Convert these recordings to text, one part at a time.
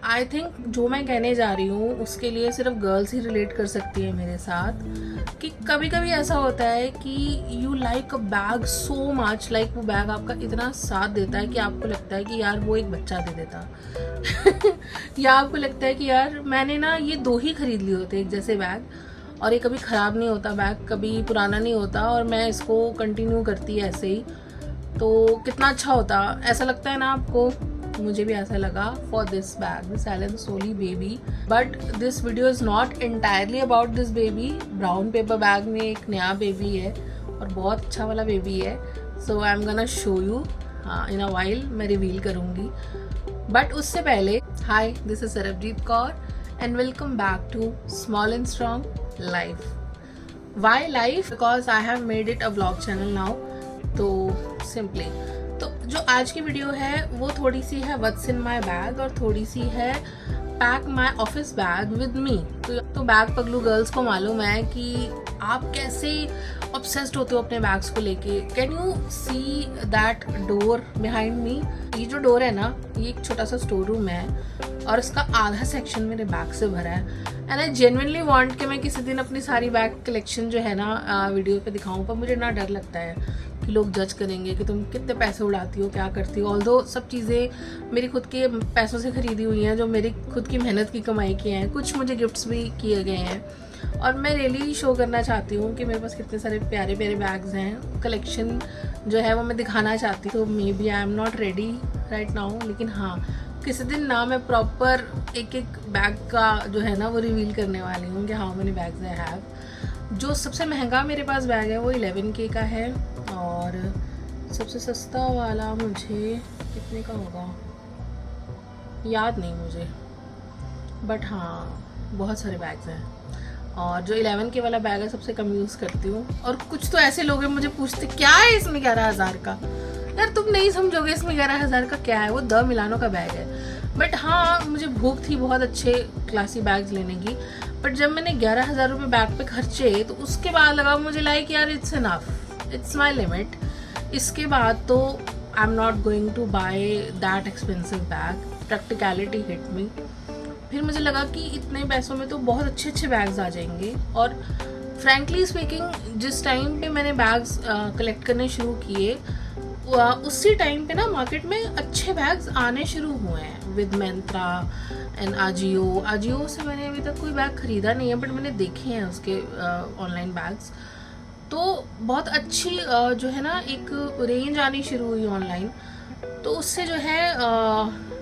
I think जो मैं कहने जा रही हूँ उसके लिए सिर्फ गर्ल्स ही रिलेट कर सकती है मेरे साथ, कि कभी कभी ऐसा होता है कि you like a bag so much, like वो बैग आपका इतना साथ देता है कि आपको लगता है कि यार वो एक बच्चा दे देता या आपको लगता है कि यार मैंने ना ये 2 ही खरीद लिए होते एक जैसे बैग, और ये कभी ख़राब नहीं होता बैग, कभी पुराना नहीं होता, और मैं इसको कंटिन्यू करती ऐसे ही, तो कितना अच्छा होता। ऐसा लगता है ना आपको? मुझे भी ऐसा लगा for this bag, this Elon Soli baby. But this video is not entirely about this baby. Brown paper bag में एक नया बेबी है और बहुत अच्छा वाला बेबी है, so I am gonna show you in a while, मैं रिवील करूँगी। बट उससे पहले, hi, this is Sarabjit Kaur and welcome back to small and strong life. Why life? Because I have made it a blog channel now. तो simply, तो जो आज की video है वो थोड़ी सी है व्हाट्स इन माई बैग और थोड़ी सी है pack my office bag with me. तो बैग पगलू गर्ल्स को मालूम है कि आप कैसे ऑब्सेस्ड होते हो अपने बैग्स को लेके। Can you see that door behind me? ये जो डोर है ना, ये एक छोटा सा स्टोर रूम है और इसका आधा सेक्शन मेरे बैग से भरा है। एंड आई जेन्युइनली वांट कि मैं किसी दिन अपनी सारी बैग कलेक्शन जो है ना वीडियो पे दिखाऊं, पर मुझे ना डर लगता है कि लोग जज करेंगे कि तुम कितने पैसे उड़ाती हो, क्या करती हो। ऑल्दो सब चीज़ें मेरी खुद के पैसों से खरीदी हुई हैं, जो मेरी खुद की मेहनत की कमाई की हैं, कुछ मुझे गिफ्ट्स भी किए गए हैं, और मैं रियली शो करना चाहती हूँ कि मेरे पास कितने सारे प्यारे प्यारे बैग्स हैं। कलेक्शन जो है वो मैं दिखाना चाहती हूँ। Maybe I am not ready right now, लेकिन हाँ, किसी दिन ना मैं प्रॉपर एक एक बैग का जो है ना वो रिवील करने वाली हूँ कि how many bags I have. जो सबसे महंगा मेरे पास बैग है वो 11K का है, और सबसे सस्ता वाला मुझे कितने का होगा याद नहीं मुझे, बट हाँ बहुत सारे बैग्स हैं। और जो 11K वाला बैग है सबसे कम यूज़ करती हूँ। और कुछ तो ऐसे लोग हैं मुझे पूछते क्या है इसमें 11,000 का। यार तुम नहीं समझोगे इसमें 11,000 का क्या है, वो द मिलानो का बैग है। बट हाँ, मुझे भूख थी बहुत अच्छे क्लासी बैग्स लेने की, बट जब मैंने 11,000 रुपये बैग पे खर्चे तो उसके बाद लगा मुझे लाइक यार it's enough, it's my limit. इसके बाद तो I am not going to buy that expensive bag. Practicality hit me. फिर मुझे लगा कि इतने पैसों में तो बहुत अच्छे अच्छे बैग्स आ जाएंगे। और फ्रैंकली स्पीकिंग, जिस टाइम पे मैंने बैग्स कलेक्ट करने शुरू किए उसी टाइम पे ना मार्केट में अच्छे बैग्स आने शुरू हुए हैं विद मंत्रा एंड आजियो से मैंने अभी तक कोई बैग खरीदा नहीं है, बट मैंने देखे हैं उसके ऑनलाइन बैग्स। तो बहुत अच्छी जो है ना एक रेंज आनी शुरू हुई ऑनलाइन। तो उससे जो है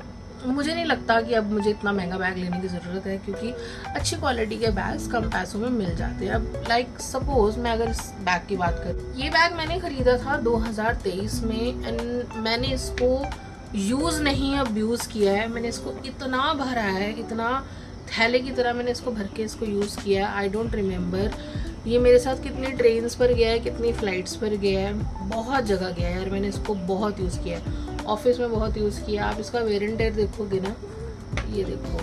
मुझे नहीं लगता कि अब मुझे इतना महंगा बैग लेने की ज़रूरत है, क्योंकि अच्छी क्वालिटी के बैग्स कम पैसों में मिल जाते हैं। अब लाइक सपोज मैं अगर इस बैग की बात करूँ, ये बैग मैंने ख़रीदा था 2023 में, एंड मैंने इसको यूज़ नहीं अब्यूज़ किया है। मैंने इसको इतना भरा है, इतना थैले की तरह मैंने इसको भर के इसको यूज़ किया है। आई डोंट रिमेंबर ये मेरे साथ कितनी ट्रेन्स पर गया है, कितनी फ़्लाइट्स पर गया है, बहुत जगह गया है यार। मैंने इसको बहुत यूज़ किया है, ऑफिस में बहुत यूज़ किया। आप इसका वेयर एंड टेयर देखोगे ना, ये देखो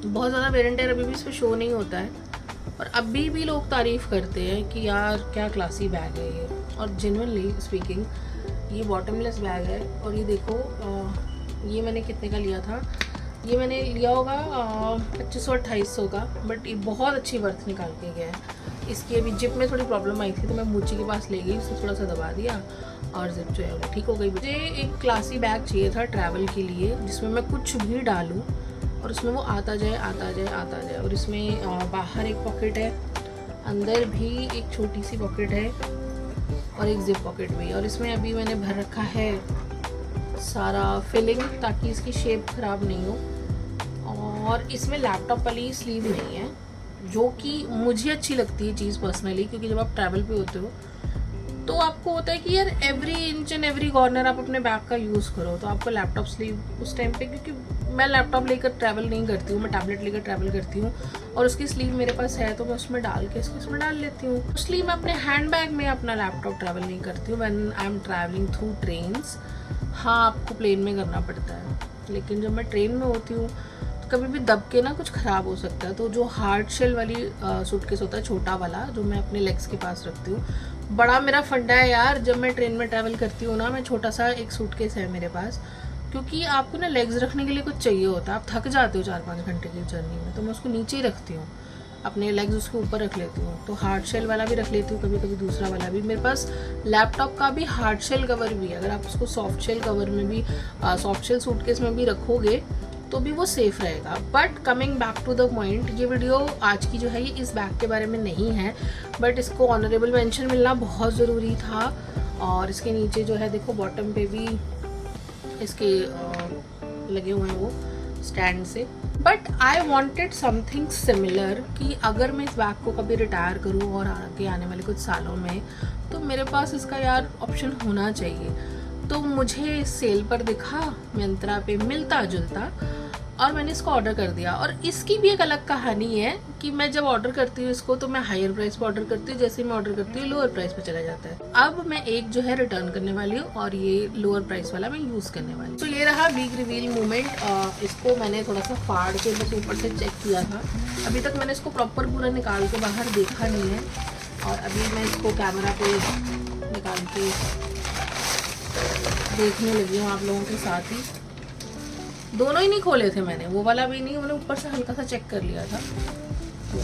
बहुत ज़्यादा वेयर एंड टेयर अभी भी इस पर शो नहीं होता है, और अभी भी लोग तारीफ़ करते हैं कि यार क्या क्लासी बैग है ये। और जेन्युइनली स्पीकिंग ये बॉटमलेस बैग है। और ये देखो ये मैंने कितने का लिया था, ये मैंने लिया होगा 2500-2800 का, बट ये बहुत अच्छी वर्थ निकाल के गया है। इसकी अभी जिप में थोड़ी प्रॉब्लम आई थी तो मैं मूची के पास ले गई, उससे थोड़ा सा दबा दिया और जिप जो है वो ठीक हो गई। मुझे एक क्लासी बैग चाहिए था ट्रैवल के लिए, जिसमें मैं कुछ भी डालूँ और उसमें वो आता जाए आता जाए आता जाए। और इसमें बाहर एक पॉकेट है, अंदर भी एक छोटी सी पॉकेट है और एक जिप पॉकेट भी। और इसमें अभी मैंने भर रखा है सारा फिलिंग, ताकि इसकी शेप ख़राब नहीं हो। और इसमें लैपटॉप वाली स्लीव नहीं है, जो कि मुझे अच्छी लगती है चीज़ पर्सनली, क्योंकि जब आप ट्रैवल पे होते हो तो आपको होता है कि यार every inch and every corner आप अपने बैग का यूज़ करो। तो आपको लैपटॉप स्लीव उस टाइम पे, क्योंकि मैं लैपटॉप लेकर ट्रैवल नहीं करती हूँ, मैं टैबलेट लेकर ट्रैवल करती हूँ, और उसकी स्लीव मेरे पास है तो मैं उसमें डाल के इसको इसमें डाल लेती हूँ। इसलिए मैं अपने हैंड बैग में अपना लैपटॉप ट्रैवल नहीं करती हूँ when I am travelling through trains. हाँ, आपको प्लेन में करना पड़ता है, लेकिन जब मैं ट्रेन में होती हूँ तो कभी भी दब के ना कुछ ख़राब हो सकता है। तो जो हार्ड शेल वाली सूटकेस होता है, छोटा वाला, जो मैं अपने लेग्स के पास रखती हूँ, बड़ा मेरा फंडा है यार। जब मैं ट्रेन में ट्रैवल करती हूँ ना, मैं छोटा सा एक सूटकेस है मेरे पास, क्योंकि आपको ना लेग्स रखने के लिए कुछ चाहिए होता है, आप थक जाते हो 4-5 घंटे की जर्नी में, तो मैं उसको नीचे ही रखती हूँ, अपने लेग्स उसके ऊपर रख लेती हूँ। तो हार्ड शेल वाला भी रख लेती हूँ कभी कभी, दूसरा वाला भी। मेरे पास लैपटॉप का भी हार्ड शेल कवर भी है, अगर आप उसको सॉफ्ट शेल कवर में भी सॉफ्ट शेल सूटकेस में भी रखोगे तो भी वो सेफ रहेगा। But coming back to the point, ये वीडियो आज की जो है ये इस बैग के बारे में नहीं है, बट इसको ऑनरेबल मेंशन मिलना बहुत ज़रूरी था। और इसके नीचे जो है देखो बॉटम पे भी इसके लगे हुए हैं वो स्टैंड से। But I wanted something similar कि अगर मैं इस बैग को कभी रिटायर करूँ और आगे आने वाले कुछ सालों में, तो मेरे पास इसका यार ऑप्शन होना चाहिए। तो मुझे सेल पर दिखा मिंत्रा पे मिलता जुलता, और मैंने इसको ऑर्डर कर दिया। और इसकी भी एक अलग कहानी है कि मैं जब ऑर्डर करती हूँ इसको तो मैं हायर प्राइस पे ऑर्डर करती हूँ, जैसे मैं ऑर्डर करती हूँ लोअर प्राइस पे चला जाता है। अब मैं एक जो है रिटर्न करने वाली हूँ और ये लोअर प्राइस वाला मैं यूज़ करने वाली हूँ। तो ये रहा बिग रिवील मोमेंट। इसको मैंने थोड़ा सा फाड़ के बस ऊपर से चेक किया था, अभी तक मैंने इसको प्रॉपर पूरा निकाल के बाहर देखा नहीं है। और अभी मैं इसको कैमरा पे निकाल के देखने लगी हूँ आप लोगों के साथ ही। दोनों ही नहीं खोले थे मैंने, वो वाला भी नहीं, मैंने ऊपर से हल्का सा चेक कर लिया था। तो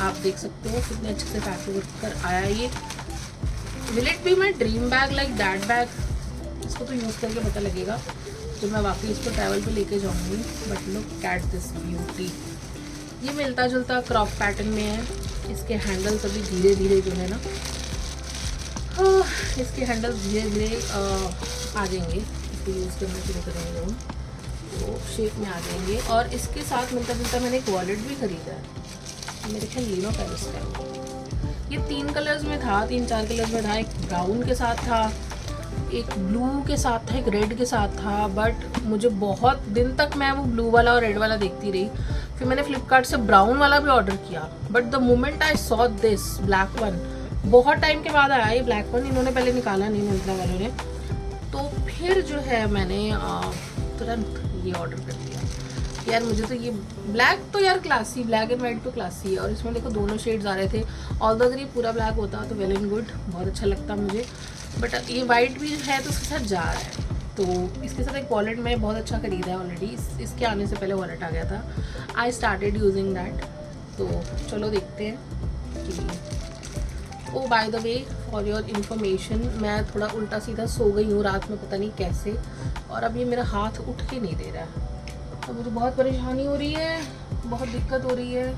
आप देख सकते हो कितने अच्छे से पैक कर आया ये। Will it be my dream bag like that bag? इसको तो यूज़ करके पता लगेगा जब मैं वाकई इसको ट्रैवल पे लेके जाऊँगी। But look at this beauty. ये मिलता जुलता क्रॉप पैटर्न में है। इसके हैंडल्स अभी धीरे धीरे जो है ना, इसके हैंडल्स धीरे धीरे आ जाएंगे, इसको यूज़ करना शुरू करेंगे हम तो शेप में आ जाएंगे। और इसके साथ मिलता जुलता मैंने एक वॉलेट भी खरीदा है, मेरे ख्याल लीनो पेरिस का। ये 3 कलर्स में था, 3-4 कलर्स में था। एक ब्राउन के साथ था, एक ब्लू के साथ था, एक रेड के साथ था। बट मुझे बहुत दिन तक मैं वो ब्लू वाला और रेड वाला देखती रही, फिर मैंने फ्लिपकार्ट से ब्राउन वाला भी ऑर्डर किया। But the moment I saw this black one, बहुत टाइम के बाद आया ये ब्लैक वन, इन्होंने पहले निकाला नहीं मिंत्रा वालों ने, तो फिर जो है मैंने तुरंत ये ऑर्डर कर दिया। यार मुझे तो ये ब्लैक तो यार क्लासी, ब्लैक एंड वाइट तो क्लासी है। और इसमें देखो दोनों शेड्स आ रहे थे। ऑल्दो अगर ये पूरा ब्लैक होता तो वेल एंड गुड, बहुत अच्छा लगता मुझे। बट ये वाइट भी है तो उसके साथ जा रहा है। तो इसके साथ एक वॉलेट मैं बहुत अच्छा खरीदा है ऑलरेडी, इसके आने से पहले वॉलेट आ गया था। I started using that. तो चलो देखते हैं कि oh by the way for your information, मैं थोड़ा उल्टा सीधा सो गई हूँ रात में, पता नहीं कैसे। और अब ये मेरा हाथ उठ के नहीं दे रहा है, तो मुझे बहुत परेशानी हो रही है, बहुत दिक्कत हो रही है।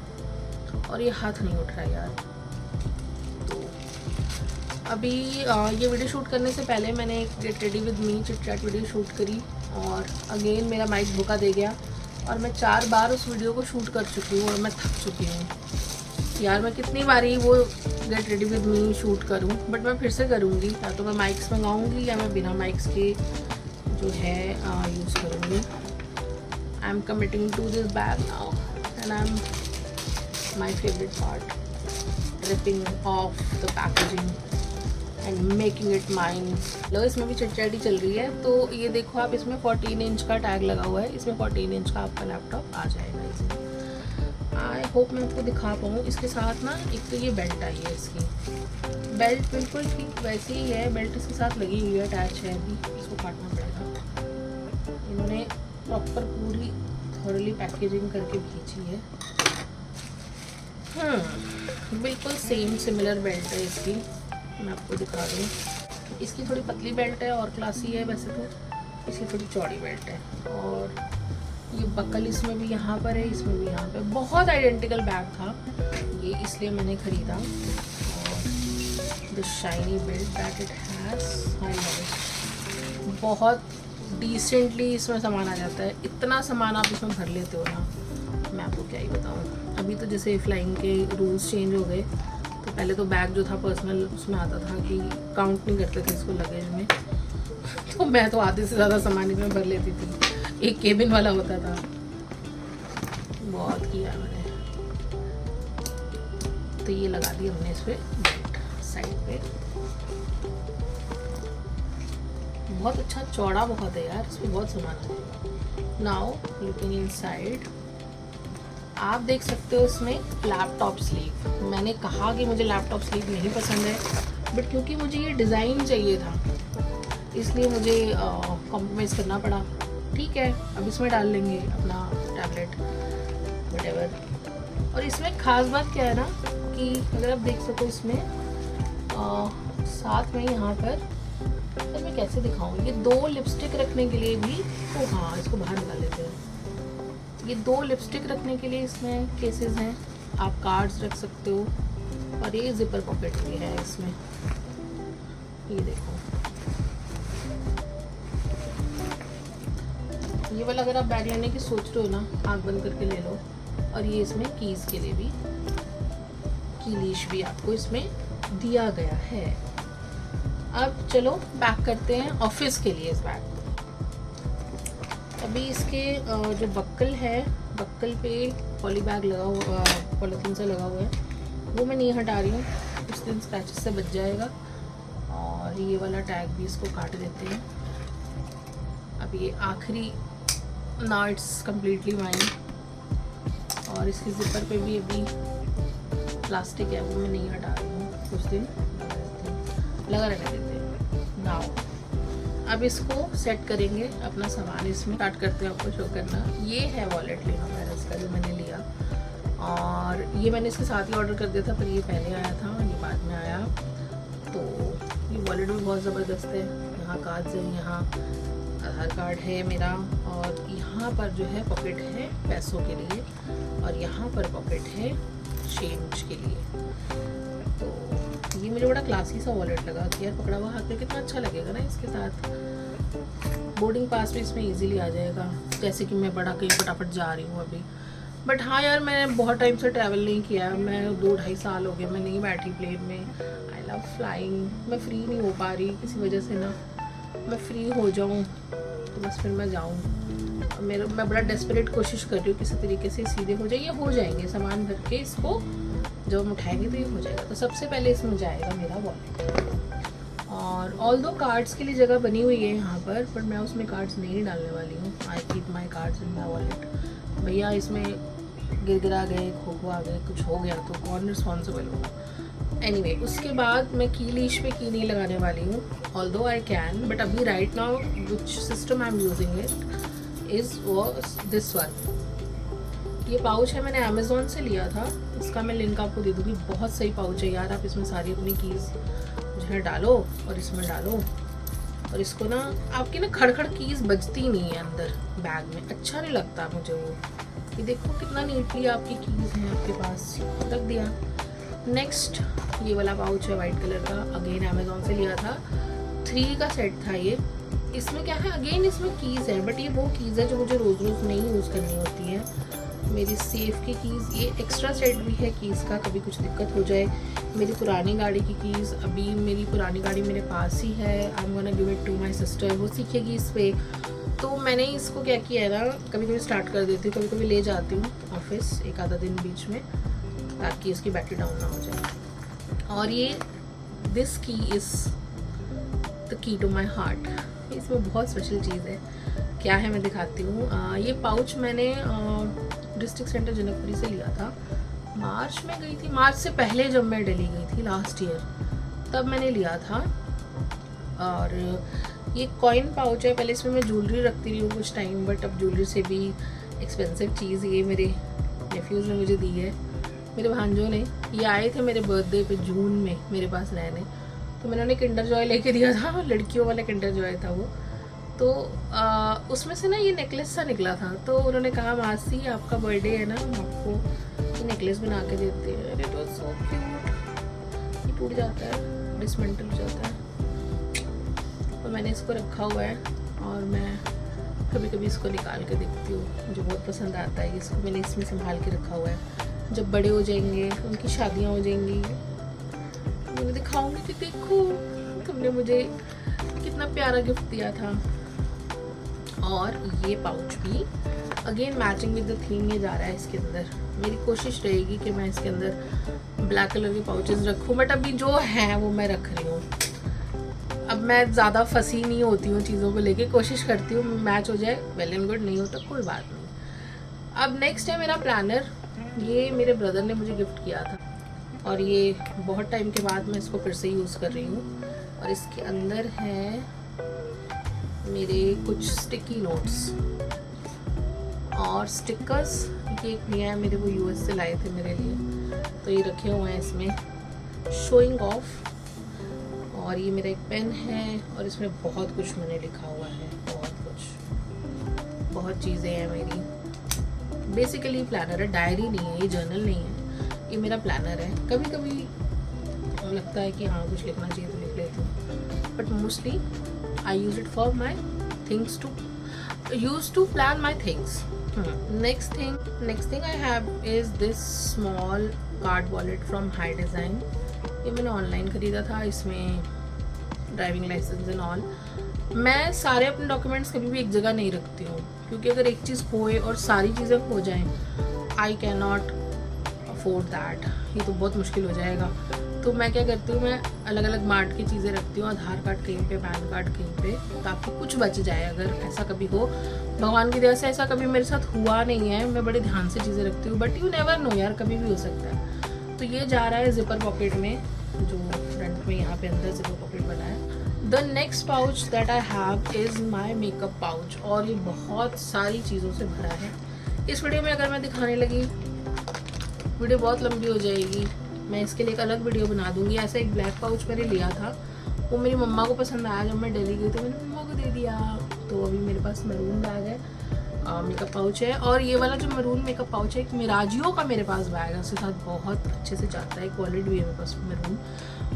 और ये हाथ नहीं उठ रहा है यार। तो अभी ये वीडियो शूट करने से पहले मैंने एक get ready with me chit chat video shoot करी, और अगेन मेरा माइक धोखा दे गया। और मैं 4 बार उस वीडियो को शूट कर चुकी हूँ और मैं थक चुकी हूँ यार। मैं कितनी बारी वो get ready with me shoot करूं, बट मैं फिर से करूंगी। या तो मैं माइक्स मंगाऊंगी या मैं बिना माइक्स के जो है यूज़ करूंगी। I am committing to this bag now and I am my favourite part, ripping off the packaging and making it mine. लो इसमें भी चिटचैटी चल रही है। तो ये देखो आप, इसमें 14 इंच का टैग लगा हुआ है, इसमें 14 इंच का आपका लैपटॉप आ जाएगा इसे। आई होप मैं आपको दिखा पाऊँ। इसके साथ ना एक तो ये बेल्ट आई है, इसकी बेल्ट बिल्कुल ठीक वैसे ही है, बेल्ट इसके साथ लगी हुई है, अटैच है। अभी इसको काटना पड़ेगा। इन्होंने प्रॉपर पूरी थॉरली पैकेजिंग करके भेजी है। बिल्कुल सेम सिमिलर बेल्ट है इसकी, मैं आपको दिखा दूँ। इसकी थोड़ी पतली बेल्ट है और क्लासी है वैसे तो, इसकी थोड़ी चौड़ी बेल्ट है। और ये बकल इसमें भी यहाँ पर है, इसमें भी यहाँ पे। बहुत आइडेंटिकल बैग था ये, इसलिए मैंने ख़रीदा। और the shiny build that it has, I love it. बहुत डिसेंटली इसमें सामान आ जाता है। इतना सामान आप इसमें भर लेते हो ना, मैं आपको क्या ही बताऊँ। अभी तो जैसे फ्लाइंग के रूल्स चेंज हो गए, तो पहले तो बैग जो था पर्सनल उसमें आता था कि काउंट नहीं करते थे इसको लगेज में, तो मैं तो आधे से ज़्यादा सामान इसमें भर लेती थी। एक केबिन वाला होता था, बहुत किया मैंने। तो ये लगा दी हमने इस पे साइड पे। बहुत अच्छा चौड़ा बहुत है यार, इसमें बहुत सामान है। नाउ लुकिंग इनसाइड, आप देख सकते हो इसमें लैपटॉप स्लीव। मैंने कहा कि मुझे लैपटॉप स्लीव नहीं पसंद है, बट क्योंकि मुझे ये डिज़ाइन चाहिए था इसलिए मुझे कॉम्प्रोमाइज़ करना पड़ा। ठीक है, अब इसमें डाल लेंगे अपना टैबलेट व्हाटएवर। और इसमें खास बात क्या है ना कि अगर आप देख सको इसमें साथ में यहाँ पर मैं कैसे दिखाऊँ, ये 2 लिपस्टिक रखने के लिए भी, तो हाँ इसको बाहर निकाल लेते हैं। ये 2 लिपस्टिक रखने के लिए इसमें केसेस हैं, आप कार्ड्स रख सकते हो। और ये जिपर पॉकेट भी है इसमें, ये देखो ये वाला अगर आप बैग लेने की सोच रहे हो ना, आँख बंद करके ले लो। और ये इसमें कीज़ के लिए भी की लीश भी आपको इसमें दिया गया है। अब चलो पैक करते हैं ऑफिस के लिए इस बैग को। अभी इसके जो बक्कल है, बक्कल पे पॉली बैग लगा हुआ, पॉलीथीन से लगा हुआ है, वो मैं नहीं हटा रही हूँ, उस दिन स्क्रैचेस से बच जाएगा। और ये वाला टैग भी इसको काट देते हैं। अब ये आखिरी नाउ इट्स कम्प्लीटली माइन। और इसके ज़िपर पे भी अभी प्लास्टिक है, वो मैं नहीं हटा रही हूँ, कुछ दिन लगा रहने देते हैं। नाउ अब इसको सेट करेंगे अपना सामान, इसमें स्टार्ट करते हैं आपको शो करना। ये है वॉलेट लेना पेरिस का जो मैंने लिया, और ये मैंने इसके साथ ही ऑर्डर कर दिया था, पर ये पहले आया था, ये बाद में आया। तो ये वॉलेट भी बहुत ज़बरदस्त है, यहाँ कार्ड्स हैं, यहाँ आधार कार्ड है मेरा, और यहाँ पर जो है पॉकेट है पैसों के लिए, और यहाँ पर पॉकेट है चेंज के लिए। तो ये मुझे बड़ा क्लासी सा वॉलेट लगा कि यार पकड़ा हुआ हाथ में कितना अच्छा लगेगा ना इसके साथ। बोर्डिंग पास भी इसमें इजीली आ जाएगा, जैसे कि मैं बड़ा कहीं फटाफट जा रही हूँ अभी। बट हाँ यार, मैंने बहुत टाइम से ट्रैवल नहीं किया, मैं 2-2.5 साल हो गए मैं नहीं बैठी प्लेन में। आई लव फ्लाइंग, मैं फ्री नहीं हो पा रही किसी वजह से ना, मैं फ्री हो जाऊँ तो बस फिर मैं जाऊँ। मैं बड़ा डेस्परेट कोशिश कर रही हूँ किसी तरीके से सीधे हो जाए, ये हो जाएंगे सामान भर के, इसको जब हम उठाएंगे तो ये हो जाएगा। तो सबसे पहले इसमें जाएगा मेरा वॉलेट। और ऑल दो कार्ड्स के लिए जगह बनी हुई है यहाँ पर मैं उसमें कार्ड्स नहीं डालने वाली हूँ। I keep my cards in my wallet. भैया इसमें गिरगिरा गए, खो आ गए, कुछ हो गया तो कौन रिस्पॉन्सिबल होगा। एनीवे, उसके बाद मैं की लीश पे की नहीं लगाने वाली हूँ, ऑल्दो आई कैन, बट अभी right now which system I am using it is this one. ये पाउच है, मैंने अमेज़ोन से लिया था, इसका मैं लिंक आपको दे दूँगी। बहुत सही पाउच है यार, आप इसमें सारी अपनी कीज़ जो है डालो और इसमें डालो, और इसको ना आपकी ना खड़खड़ कीज़ बजती नहीं है अंदर बैग में, अच्छा नहीं लगता मुझे वो। ये देखो कितना नीटली आपकी कीज़ हैं आपके पास, रख दिया। नेक्स्ट ये वाला पाउच है वाइट कलर का, अगेन अमेज़ोन से लिया था, 3 का सेट था ये। इसमें क्या है, अगेन इसमें कीज़ है, बट ये वो कीज़ है जो मुझे रोज़ रोज़ नहीं यूज़ करनी होती है, मेरी सेफ की कीज़। ये एक्स्ट्रा सेट भी है कीज़ का, कभी कुछ दिक्कत हो जाए। मेरी पुरानी गाड़ी की कीज़, अभी मेरी पुरानी गाड़ी मेरे पास ही है, I am gonna give it to my sister, वो सीखेगी इस पर। तो मैंने इसको क्या किया है ना, कभी कभी स्टार्ट कर देती हूँ, कभी कभी ले जाती हूँ ऑफिस एक आधा दिन बीच में, ताकि इसकी बैटरी डाउन ना हो जाए। और ये this key is the key to my heart, इसमें बहुत स्पेशल चीज़ है। क्या है मैं दिखाती हूँ। ये पाउच मैंने डिस्ट्रिक्ट सेंटर जनकपुरी से लिया था, मार्च में गई थी, मार्च से पहले जब मैं दिल्ली गई थी लास्ट ईयर, तब मैंने लिया था। और ये कॉइन पाउच है, पहले इसमें मैं ज्वेलरी रखती रही हूँ कुछ टाइम, बट अब ज्वेलरी से भी एक्सपेंसिव चीज़ ये मेरे नेफ्यूज़ ने मुझे दी है, मेरे भांजों ने। ये आए थे मेरे बर्थडे पे जून में मेरे पास रहने, तो मैंने उन्हें किंडर जॉय लेके दिया था, लड़कियों वाला किंडर जॉय था वो। तो उसमें से ना ये नेकलेस सा निकला था, तो उन्होंने कहा मासी आपका बर्थडे है ना, हम आपको ये नेकलेस बना के देते हैं। It was so cute. ये टूट जाता है, डिसमेंटल हो जाता है, और मैंने इसको रखा हुआ है, और मैं कभी कभी इसको निकाल के देखती हूँ, मुझे बहुत पसंद आता है। इसको मैंने इसमें संभाल के रखा हुआ है, जब बड़े हो जाएंगे, उनकी शादियाँ हो जाएंगी, मैं दिखाऊंगी कि देखो तुमने मुझे कितना प्यारा गिफ्ट दिया था। और ये पाउच भी again matching with the theme ये जा रहा है इसके अंदर। मेरी कोशिश रहेगी कि मैं इसके अंदर ब्लैक कलर के पाउचेस रखूँ, बट अभी जो है वो मैं रख रही हूँ। अब मैं ज़्यादा फंसी नहीं होती हूँ चीज़ों को लेके, कोशिश करती हूँ मैच हो जाए, वेल एंड गुड, नहीं होता कोई बात नहीं। अब नेक्स्ट है मेरा प्लानर, ये मेरे ब्रदर ने मुझे गिफ्ट किया था, और ये बहुत टाइम के बाद मैं इसको फिर से यूज़ कर रही हूँ। और इसके अंदर है मेरे कुछ स्टिकी नोट्स और स्टिकर्स। ये एक भैया है मेरे, वो यूएस से लाए थे मेरे लिए, तो ये रखे हुए हैं इसमें, शोइंग ऑफ। और ये मेरा एक पेन है और इसमें बहुत कुछ मैंने लिखा हुआ है, बहुत चीज़ें हैं मेरी। बेसिकली प्लानर है, डायरी नहीं है, ये जर्नल नहीं है, ये मेरा प्लानर है। कभी कभी लगता है कि हाँ कुछ लिखना चाहिए तो लिख लेती हूँ, but mostly I use it for my things to plan my things. Next thing I have is this small card wallet from Hidesign. ये मैंने ऑनलाइन ख़रीदा था, इसमें ड्राइविंग लाइसेंस एंड ऑल। मैं सारे अपने डॉक्यूमेंट्स कभी भी एक जगह नहीं रखती हूँ, क्योंकि अगर एक चीज़ खोए और सारी चीज़ें खो जाएं, I can not afford that, ये तो बहुत मुश्किल हो जाएगा। तो मैं क्या करती हूँ, मैं अलग अलग मार्ट की चीज़ें रखती हूँ, आधार कार्ड कहीं पे, पैन कार्ड कहीं पे, ताकि कुछ बच जाए अगर ऐसा कभी हो। भगवान की दया से ऐसा कभी मेरे साथ हुआ नहीं है, मैं बड़े ध्यान से चीज़ें रखती हूँ, बट यू नेवर नो यार, कभी भी हो सकता है। तो ये जा रहा है जिपर पॉकेट में, जो फ्रंट में यहाँ पे अंदर जिपर पॉकेट बना है। The next pouch that I have is my makeup pouch, और ये बहुत सारी चीज़ों से भरा है। इस वीडियो में अगर मैं दिखाने लगी, वीडियो बहुत लंबी हो जाएगी, मैं इसके लिए एक अलग वीडियो बना दूंगी। ऐसा एक ब्लैक पाउच मैंने लिया था, वो मेरी मम्मा को पसंद आया, जब मैं दिल्ली गई तो मैंने मम्मा को दे दिया। तो अभी मेरे पास मरून बैग है, मेकअप पाउच है, और ये वाला जो मरून मेकअप पाउच है, एक मिराजियो का मेरे पास बैग है, उसके साथ बहुत अच्छे से जाता है, क्वालिटी भी है मेरे पास maroon.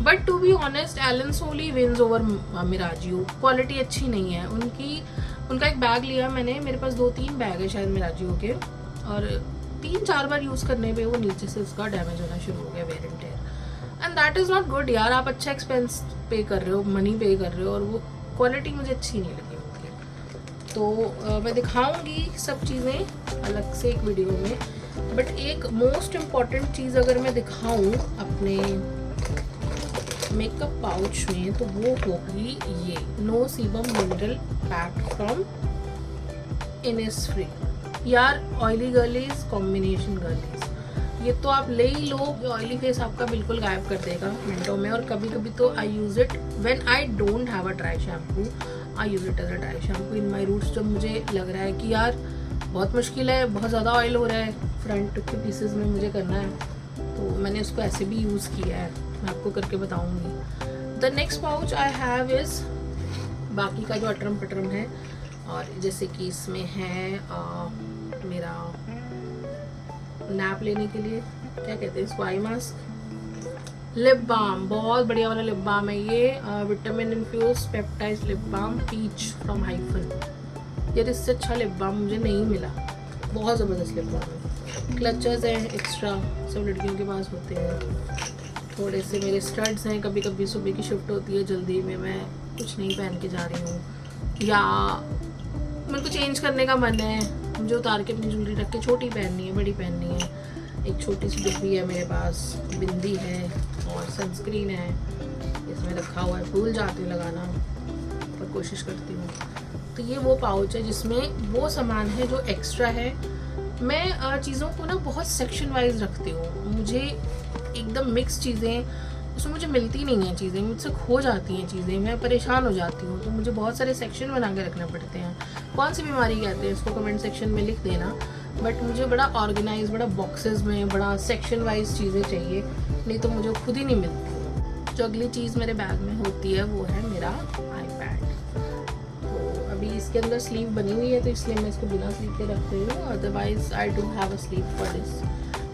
But to be honest, Allen Solly wins over Miraggio, quality अच्छी नहीं है उनका एक बैग लिया मैंने, मेरे पास 2-3 बैग है शायद मिराजियो के, और 3-4 बार यूज़ करने पे वो नीचे से उसका डैमेज होना शुरू हो गया, wear and tear, and that is not good यार। आप अच्छा एक्सपेंस पे कर रहे हो, मनी पे कर रहे हो, और वो क्वालिटी मुझे अच्छी नहीं लगी उनकी। तो मैं दिखाऊंगी सब चीज़ें अलग से एक वीडियो में, बट एक मोस्ट इम्पॉर्टेंट चीज़ अगर मैं दिखाऊं अपने मेकअप पाउच में, तो वो होगी ये no sebum mineral pack from Innisfree. यार ऑयली गर्लीज, कॉम्बिनेशन गर्लीज, ये तो आप ले ही लो, ऑयली फेस आपका बिल्कुल गायब कर देगा मिनटों में। और कभी कभी तो I use it when I don't have a dry shampoo, I use it as a dry shampoo in my roots. जब मुझे लग रहा है कि यार बहुत मुश्किल है, बहुत ज़्यादा ऑयल हो रहा है, फ्रंट के पीसेस में मुझे करना है, तो मैंने उसको ऐसे भी यूज़ किया है, मैं आपको करके बताऊँगी। The next pouch I have is बाकी का जो अटरम पटरम है, और जैसे कि इसमें है मेरा नैप लेने के लिए, क्या कहते हैं इसको, आई मास्क, लिप बाम, बहुत बढ़िया वाला लिप बाम है ये, vitamin infuse peptide lip balm peach from Hyphen. यार इससे अच्छा लिप बाम मुझे नहीं मिला, बहुत ज़बरदस्त लिप बाम है। क्लचर्स हैं एक्स्ट्रा, सब लड़कियों के पास होते हैं। थोड़े से मेरे स्टड्स हैं, कभी कभी सुबह की शिफ्ट होती है, जल्दी में मैं कुछ नहीं पहन के जा रही हूँ, या मेरे को चेंज करने का मन है, मुझे उतार के अपनी ज्वेलरी रख के छोटी पहननी है, बड़ी पहननी है। एक छोटी सी डिब्बी है मेरे पास, बिंदी है और सनस्क्रीन है, इसमें रखा हुआ है, भूल जाती हूँ लगाना, पर कोशिश करती हूँ। तो ये वो पाउच है जिसमें वो सामान है जो एक्स्ट्रा है। मैं चीज़ों को ना बहुत सेक्शन वाइज रखती हूँ, मुझे एकदम मिक्स चीज़ें उसमें मुझे मिलती नहीं हैं, चीज़ें मुझसे खो जाती हैं, चीज़ें मैं परेशान हो जाती हूँ, तो मुझे बहुत सारे सेक्शन बना के रखने पड़ते हैं। कौन सी बीमारी कहते हैं इसको कमेंट सेक्शन में लिख देना, बट मुझे बड़ा ऑर्गेनाइज, बड़ा बॉक्सेस में, बड़ा सेक्शन वाइज चीज़ें चाहिए, नहीं तो मुझे खुद ही नहीं मिलती। जो अगली चीज़ मेरे बैग में होती है वो है मेरा आईपैड। तो अभी इसके अंदर स्लीव बनी हुई है, तो इसलिए मैं इसको बिना स्लीव के रख रही हूँ, otherwise I do have a sleeve for this.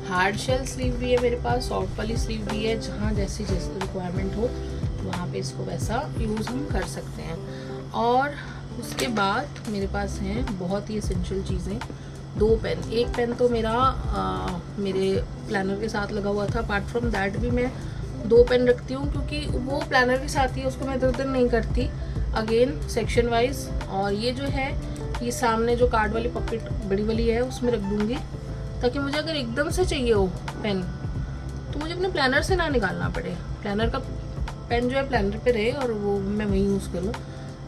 Hard shell sleeve भी है मेरे पास, सॉफ्ट वाली स्लीव भी है, जहाँ जैसी रिक्वायरमेंट हो वहाँ पे इसको वैसा यूज़ हम कर सकते हैं। और उसके बाद मेरे पास हैं बहुत ही एसेंशियल चीज़ें, 2 पेन। एक पेन तो मेरा मेरे प्लानर के साथ लगा हुआ था, अपार्ट फ्रॉम दैट भी मैं 2 पेन रखती हूँ, क्योंकि वो प्लानर के साथ ही, उसको मैं इधर उधर नहीं करती, अगेन सेक्शन वाइज। और ये जो है, ये सामने जो कार्ड वाली पॉकेट बड़ी वाली है उसमें रख दूँगी, ताकि मुझे अगर एकदम से चाहिए हो पेन, तो मुझे अपने प्लानर से ना निकालना पड़े, प्लानर का पेन जो है प्लानर पे रहे और वो मैं वहीं यूज़ करूँ।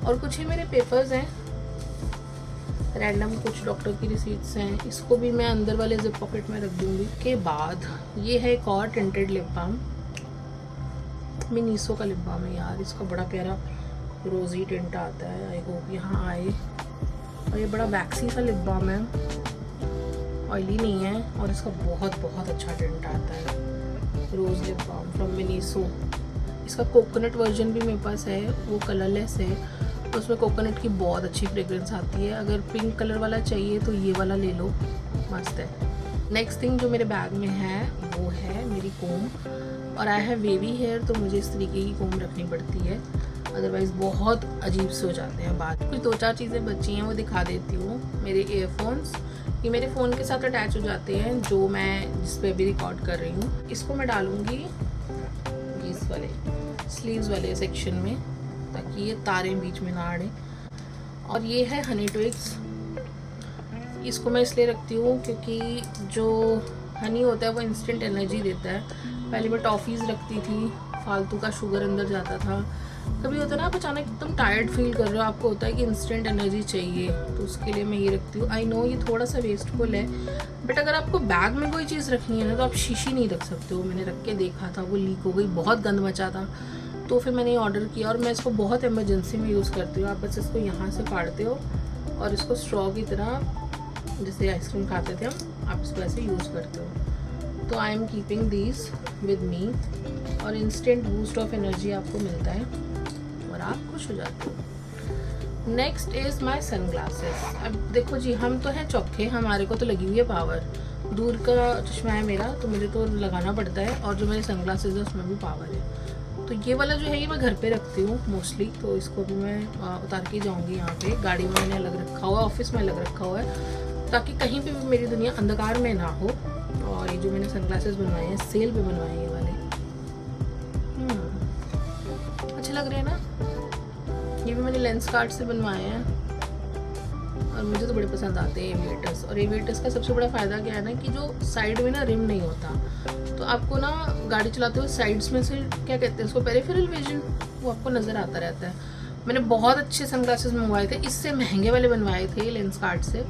और कुछ ही मेरे पेपर्स हैं रैंडम, कुछ डॉक्टर की रिसीट्स हैं, इसको भी मैं अंदर वाले जिप पॉकेट में रख दूँगी। के बाद ये है एक और टिंटेड लिप बाम, मिनीसो का लिप बाम है यार, इसका बड़ा प्यारा रोज़ी टिंट आता है, आई होप यहाँ आए। और ये बड़ा वैक्सी सा लिप बाम है, ऑयली नहीं है, और इसका बहुत बहुत अच्छा टिंट आता है। रोज़ लिप बाम फ्रॉम मिनीसो। इसका कोकोनट वर्जन भी मेरे पास है, वो कलरलेस है, उसमें कोकोनट की बहुत अच्छी फ्रेग्रेंस आती है। अगर पिंक कलर वाला चाहिए तो ये वाला ले लो, मस्त है। नेक्स्ट थिंग जो मेरे बैग में है वो है मेरी कोम। और आई हैव वेवी हेयर, तो मुझे इस तरीके की कोम रखनी पड़ती है, अदरवाइज़ बहुत अजीब से हो जाते हैं बात। कुछ 2-4 चीज़ें बची हैं, वो दिखा देती हूँ। मेरे ईयरफोन्स, ये मेरे फ़ोन के साथ अटैच हो जाते हैं, जो मैं जिस पे अभी रिकॉर्ड कर रही हूँ। इसको मैं डालूँगी इस वाले स्लीव्स वाले सेक्शन में, ताकि ये तारें बीच में ना अड़े। और ये है हनी ट्विक्स, इसको मैं इसलिए रखती हूँ क्योंकि जो हनी होता है वो इंस्टेंट एनर्जी देता है। पहले मैं टॉफ़ीज़ रखती थी, फालतू का शुगर अंदर जाता था। कभी होता है ना आप अचानक एकदम टायर्ड फील कर रहे हो, आपको होता है कि इंस्टेंट एनर्जी चाहिए, तो उसके लिए मैं ये रखती हूँ। आई नो ये थोड़ा सा वेस्टफुल है, बट अगर आपको बैग में कोई चीज़ रखनी है ना, तो आप शीशी नहीं रख सकते हो। मैंने रख के देखा था, वो लीक हो गई, बहुत गंद मचा था, तो फिर मैंने ऑर्डर किया। और मैं इसको बहुत इमरजेंसी में यूज़ करती हूँ। आप बस इसको यहाँ से फाड़ते हो और इसको स्ट्रॉ की तरह, जैसे आइसक्रीम खाते थे हम, आप इसको ऐसे यूज़ करते हो। तो I am keeping this with me, और इंस्टेंट बूस्ट ऑफ एनर्जी आपको मिलता है और आप खुश हो जाते हो। Next is my sunglasses. अब देखो जी, हम तो हैं चौखे, हमारे को तो लगी हुई है पावर। दूर का चश्मा है मेरा, तो मुझे तो लगाना पड़ता है, और जो मेरे सन ग्लासेस है उसमें भी पावर है। तो ये वाला जो है ये मैं घर पे रखती हूँ मोस्टली, तो इसको भी मैं उतार के जाऊँगी। यहाँ पे गाड़ी में मैंने अलग रखा हुआ है, ऑफिस में अलग रखा हुआ है, ताकि कहीं पे भी मेरी दुनिया अंधकार में ना हो। और ये जो मैंने सनग्लासेस बनवाए हैं, सेल पे बनवाए हैं ये वाले, अच्छे लग रहे हैं ना। ये भी मैंने लेंस कार्ड से बनवाए हैं, और मुझे तो बड़े पसंद आते हैं एविएटर्स। और एविएटर्स का सबसे बड़ा फ़ायदा क्या है ना, कि जो साइड में ना रिम नहीं होता, तो आपको ना गाड़ी चलाते हुए साइड्स में से, क्या कहते हैं उसको, पेरिफेरल विजन, वो आपको नज़र आता रहता है। मैंने बहुत अच्छे सनग्लासेस मंगवाए थे, इससे महंगे वाले बनवाए थे लेंस कार्ड से,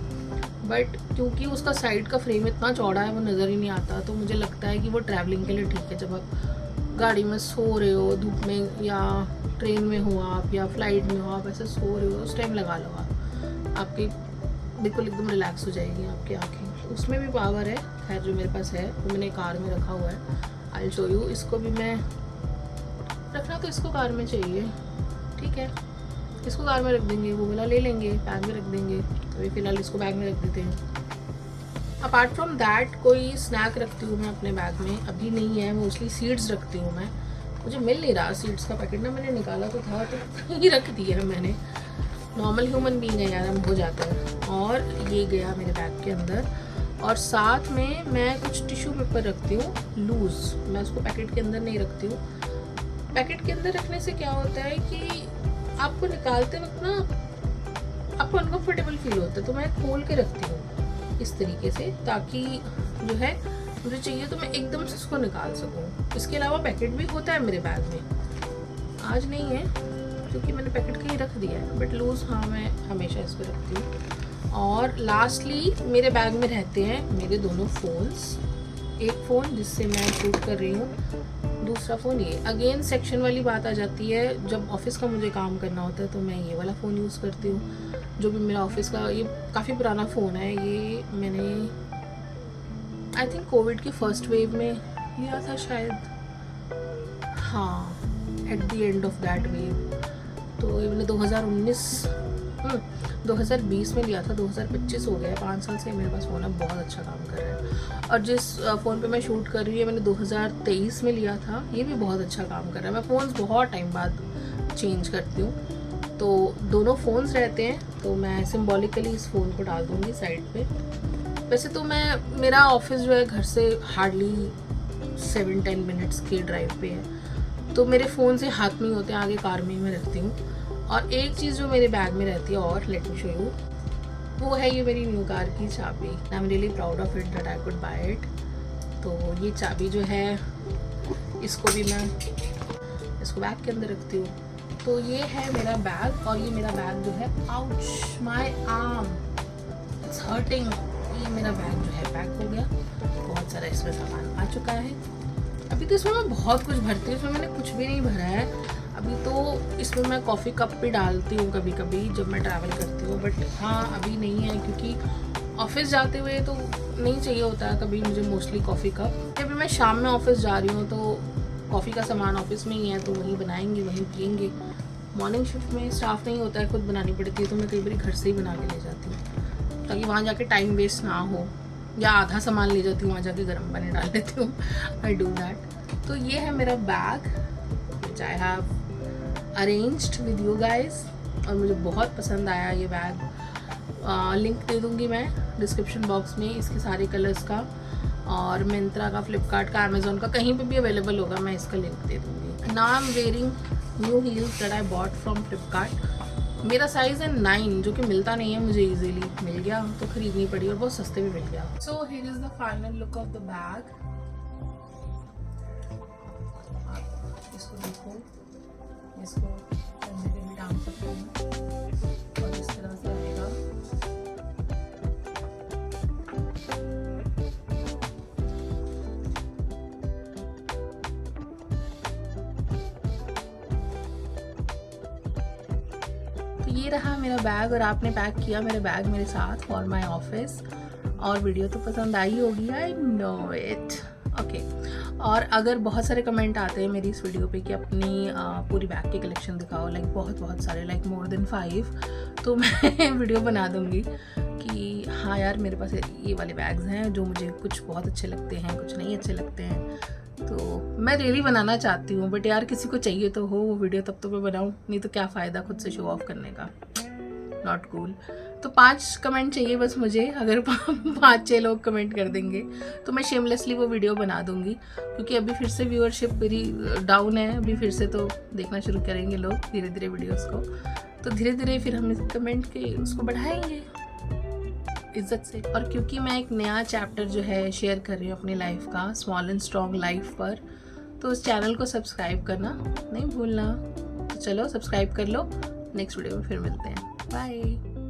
बट क्योंकि उसका साइड का फ्रेम इतना चौड़ा है वो नज़र ही नहीं आता। तो मुझे लगता है कि वो ट्रैवलिंग के लिए ठीक है। जब आप गाड़ी में सो रहे हो धूप में, या ट्रेन में हो आप, या फ्लाइट में हो आप, ऐसे सो रहे हो, उस टाइम लगा लो आप, आपकी बिल्कुल एकदम रिलैक्स हो जाएगी आपकी आँखें। उसमें भी पावर है, खैर जो मेरे पास है वो मैंने कार में रखा हुआ है। I show you. इसको भी मैं रखना, तो इसको कार में चाहिए, ठीक है, इसको कार में रख देंगे, वो वाला ले लेंगे, बैग में रख देंगे। तो अभी फ़िलहाल इसको बैग में रख देते हैं। अपार्ट फ्रॉम दैट कोई स्नैक रखती हूँ मैं अपने बैग में, अभी नहीं है, मोस्टली सीड्स रखती हूँ मैं। मुझे मिल नहीं रहा सीड्स का पैकेट ना, मैंने निकाला तो था, तो ही रख दिया है मैंने। नॉर्मल ह्यूमन बीइंग है यार, हम हो जाता है। और ये गया मेरे बैग के अंदर, और साथ में मैं कुछ टिश्यू पेपर रखती हूँ लूज़, मैं उसको पैकेट के अंदर नहीं रखती हूँ। पैकेट के अंदर रखने से क्या होता है कि आपको निकालते वक्त ना आपको अनकम्फर्टेबल फील होता है, तो मैं खोल के रखती हूँ इस तरीके से, ताकि जो है मुझे चाहिए तो मैं एकदम से उसको निकाल सकूँ। इसके अलावा पैकेट भी होता है मेरे बैग में, आज नहीं है क्योंकि मैंने पैकेट कहीं रख दिया है, बट लूज़ हाँ मैं हमेशा इसको रखती हूँ। और लास्टली मेरे बैग में रहते हैं मेरे दोनों फ़ोन्स, एक फ़ोन जिससे मैं शूट कर रही हूँ, दूसरा फ़ोन ये। अगेन सेक्शन वाली बात आ जाती है, जब ऑफिस का मुझे काम करना होता है तो मैं ये वाला फ़ोन यूज़ करती हूँ, जो भी मेरा ऑफिस का, ये काफ़ी पुराना फ़ोन है, ये मैंने आई थिंक कोविड की फर्स्ट वेव में लिया था शायद, हाँ at the end of that wave. तो ये मैंने 2020 में लिया था, 2025 हो गया, 5 साल से मेरे पास फ़ोन है, बहुत अच्छा काम कर रहा है। और जिस फ़ोन पे मैं शूट कर रही हूँ मैंने 2023 में लिया था, ये भी बहुत अच्छा काम कर रहा है। मैं फ़ोन्स बहुत टाइम बाद चेंज करती हूँ, तो दोनों फ़ोन्स रहते हैं, तो मैं सिम्बॉलिकली इस फ़ोन को डाल दूँगी साइड पे। वैसे तो मेरा ऑफिस जो है घर से हार्डली 7-10 मिनट्स के ड्राइव पे है, तो मेरे फ़ोन से हाथ में ही होते हैं, आगे कार में ही मैं रखती हूँ। और एक चीज़ जो मेरे बैग में रहती है, और लेट मी शो यू, वो है ये मेरी न्यू कार की चाबी। I am really proud of it that I could bye it. तो ये चाबी जो है, इसको भी मैं इसको बैग के अंदर रखती हूँ। तो ये है मेरा बैग, और ये मेरा बैग जो है, ouch my arm, it's hurting. ये मेरा बैग जो है पैक हो गया, बहुत सारा इसमें सामान आ चुका है। अभी तो इसमें मैं बहुत कुछ भरती हूँ, इसमें मैंने कुछ भी नहीं भरा है, अभी तो इसमें मैं कॉफ़ी कप भी डालती हूँ कभी कभी जब मैं ट्रैवल करती हूँ, बट हाँ अभी नहीं है क्योंकि ऑफिस जाते हुए तो नहीं चाहिए होता है कभी मुझे मोस्टली कॉफ़ी कप। अभी मैं शाम में ऑफिस जा रही हूँ तो कॉफ़ी का सामान ऑफिस में ही है तो वहीं बनाएंगे वहीं पियेंगे। मॉर्निंग शिफ्ट में स्टाफ नहीं होता है, खुद बनानी पड़ती है, तो मैं कई बार घर से ही बना के ले जाती हूँ ताकि वहाँ जाके टाइम वेस्ट ना हो, या आधा सामान ले जाती हूँ वहाँ जाके गर्म पानी डाल लेती हूँ। I do that. तो ये है मेरा bag which I have arranged with you guys, और मुझे बहुत पसंद आया ये बैग। लिंक दे दूँगी मैं डिस्क्रिप्शन बॉक्स में इसके सारे कलर्स का, और मिंत्रा का, फ्लिपकार्ट का, अमेजोन का, कहीं पे भी अवेलेबल होगा, मैं इसका लिंक दे दूँगी। Now I am wearing new heels that I bought from Flipkart. मेरा साइज़ है 9 जो कि मिलता नहीं है मुझे, इजीली मिल गया तो खरीदनी पड़ी और बहुत सस्ते भी मिल गया। So here is the final look of the bag. इसको देखो, इसको कंधे पे भी टांग सकते हैं और इस तरह से रहेगा। तो ये रहा मेरा बैग, और आपने पैक किया मेरे बैग मेरे साथ फॉर माई ऑफिस, और वीडियो तो पसंद आई होगी, आई नो इट। ओके, और अगर बहुत सारे कमेंट आते हैं मेरी इस वीडियो पे कि अपनी पूरी बैग की कलेक्शन दिखाओ, लाइक बहुत सारे, लाइक मोर देन 5, तो मैं वीडियो बना दूँगी कि हाँ यार मेरे पास ये वाले बैग्स हैं जो मुझे कुछ बहुत अच्छे लगते हैं, कुछ नहीं अच्छे लगते हैं। तो मैं रियली बनाना चाहती हूँ, बट यार किसी को चाहिए तो हो वो वीडियो, तब तो मैं बनाऊँ, नहीं तो क्या फ़ायदा खुद से शो ऑफ करने का, नॉट कूल। तो 5 कमेंट चाहिए बस मुझे, अगर 5-6 लोग कमेंट कर देंगे तो मैं शेमलेसली वो वीडियो बना दूंगी, क्योंकि अभी फिर से व्यूअरशिप मेरी डाउन है, अभी फिर से तो देखना शुरू करेंगे लोग धीरे धीरे वीडियोस को, तो धीरे धीरे फिर हम इस कमेंट के उसको बढ़ाएंगे इज्जत से। और क्योंकि मैं एक नया चैप्टर जो है शेयर कर रही हूँ अपनी लाइफ का, स्मॉल एंड स्ट्रॉन्ग लाइफ पर, तो उस चैनल को सब्सक्राइब करना नहीं भूलना। तो चलो सब्सक्राइब कर लो, नेक्स्ट वीडियो में फिर मिलते हैं, बाय।